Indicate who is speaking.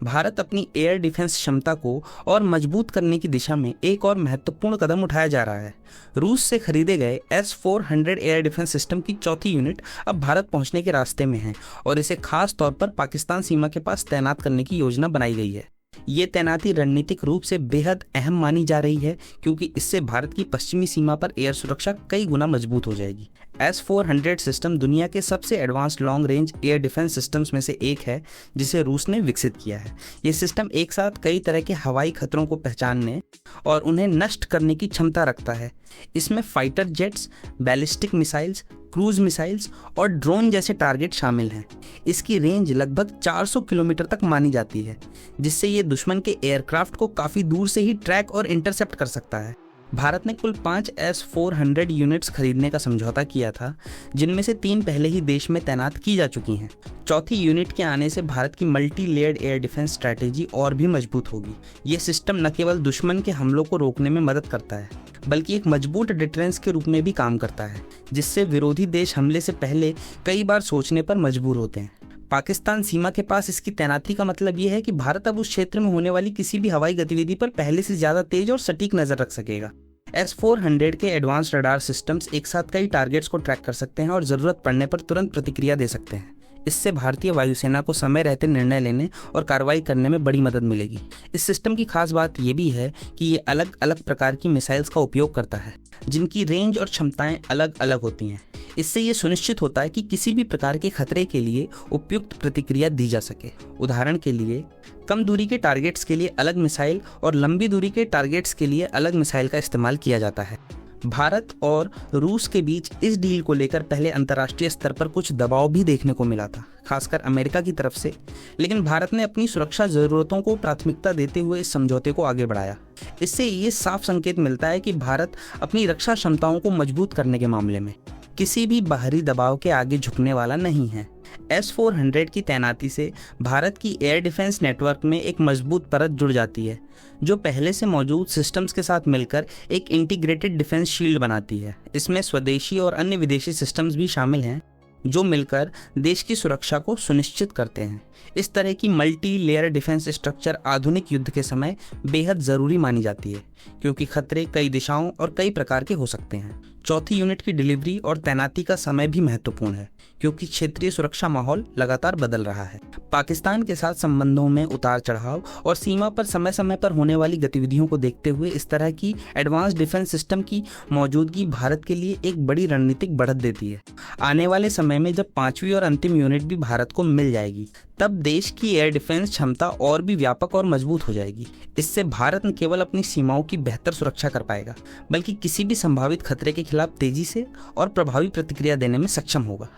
Speaker 1: भारत अपनी air defence क्षमता को और मजबूत करने की दिशा में एक और महत्वपूर्ण कदम उठाया जा रहा है। रूस से खरीदे गए S-400 एयर डिफेंस सिस्टम की चौथी यूनिट अब भारत पहुंचने के रास्ते में है और इसे खास तौर पर पाकिस्तान सीमा के पास तैनात करने की योजना बनाई गई है। ये तैनाती रणनीतिक रूप से बेहद अहम मानी जा रही है क्योंकि इससे भारत की पश्चिमी सीमा पर एयर सुरक्षा कई गुना मजबूत हो जाएगी। S-400 सिस्टम दुनिया के सबसे advanced long range air defence systems में से एक है जिसे रूस ने विकसित किया है। ये सिस्टम एक साथ कई तरह के हवाई खतरों को पहचानने और उन्हें नष्ट करने की क्षमता रखता है। इसमें fighter jets, ballistic missiles, cruise missiles और ड्रोन जैसे टारगेट शामिल हैं। इसकी रेंज लगभग 400 किलोमीटर तक मानी जाती है, जिससे ये दुश्मन के एयरक्राफ्ट को काफ़ी दूर से ही ट्रैक और इंटरसेप्ट कर सकता है। भारत ने कुल 5 S-400 यूनिट्स खरीदने का समझौता किया था, जिनमें से 3 पहले ही देश में तैनात की जा चुकी हैं। चौथी यूनिट के आने से भारत की multi layered air defence strategy और भी मजबूत होगी। ये सिस्टम न केवल दुश्मन के हमलों को रोकने में मदद करता है, बल्कि एक मजबूत डिटरेंस के रूप में भी काम करता है, जिससे विरोधी देश हमले से पहले कई बार सोचने पर मजबूर होते हैं। पाकिस्तान सीमा के पास इसकी तैनाती का मतलब यह है कि भारत अब उस क्षेत्र में होने वाली किसी भी हवाई गतिविधि पर पहले से ज़्यादा तेज और सटीक नज़र रख सकेगा। S-400 के एडवांस्ड रडार सिस्टम्स एक साथ कई टारगेट्स को ट्रैक कर सकते हैं और ज़रूरत पड़ने पर तुरंत प्रतिक्रिया दे सकते हैं। इससे भारतीय वायुसेना को समय रहते निर्णय लेने और कार्रवाई करने में बड़ी मदद मिलेगी। इस सिस्टम की खास बात यह भी है कि ये अलग अलग प्रकार की मिसाइल्स का उपयोग करता है, जिनकी रेंज और क्षमताएं अलग अलग होती हैं। इससे ये सुनिश्चित होता है कि किसी भी प्रकार के खतरे के लिए उपयुक्त प्रतिक्रिया दी जा सके। उदाहरण के लिए, कम दूरी के टारगेट्स के लिए अलग मिसाइल और लंबी दूरी के टारगेट्स के लिए अलग मिसाइल का इस्तेमाल किया जाता है। भारत और रूस के बीच इस डील को लेकर पहले अंतर्राष्ट्रीय स्तर पर कुछ दबाव भी देखने को मिला था, खासकर अमेरिका की तरफ से, लेकिन भारत ने अपनी सुरक्षा ज़रूरतों को प्राथमिकता देते हुए इस समझौते को आगे बढ़ाया। इससे ये साफ संकेत मिलता है कि भारत अपनी रक्षा क्षमताओं को मजबूत करने के मामले में किसी भी बाहरी दबाव के आगे झुकने वाला नहीं है। S-400 की तैनाती से भारत की एयर डिफेंस नेटवर्क में एक मजबूत परत जुड़ जाती है, जो पहले से मौजूद सिस्टम्स के साथ मिलकर एक इंटीग्रेटेड डिफेंस शील्ड बनाती है। इसमें स्वदेशी और अन्य विदेशी सिस्टम्स भी शामिल हैं, जो मिलकर देश की सुरक्षा को सुनिश्चित करते हैं। इस तरह की मल्टी लेयर डिफेंस स्ट्रक्चर आधुनिक युद्ध के समय बेहद ज़रूरी मानी जाती है, क्योंकि खतरे कई दिशाओं और कई प्रकार के हो सकते हैं। चौथी यूनिट की डिलीवरी और तैनाती का समय भी महत्वपूर्ण है, क्योंकि क्षेत्रीय सुरक्षा माहौल लगातार बदल रहा है। पाकिस्तान के साथ संबंधों में उतार चढ़ाव और सीमा पर समय समय पर होने वाली गतिविधियों को देखते हुए इस तरह की एडवांस डिफेंस सिस्टम की मौजूदगी भारत के लिए एक बड़ी रणनीतिक बढ़त देती है। आने वाले समय में जब 5वीं और अंतिम यूनिट भी भारत को मिल जाएगी, तब देश की एयर डिफेंस क्षमता और भी व्यापक और मजबूत हो जाएगी। इससे भारत न केवल अपनी सीमाओं की बेहतर सुरक्षा कर पाएगा, बल्कि किसी भी संभावित खतरे के खिलाफ तेजी से और प्रभावी प्रतिक्रिया देने में सक्षम होगा।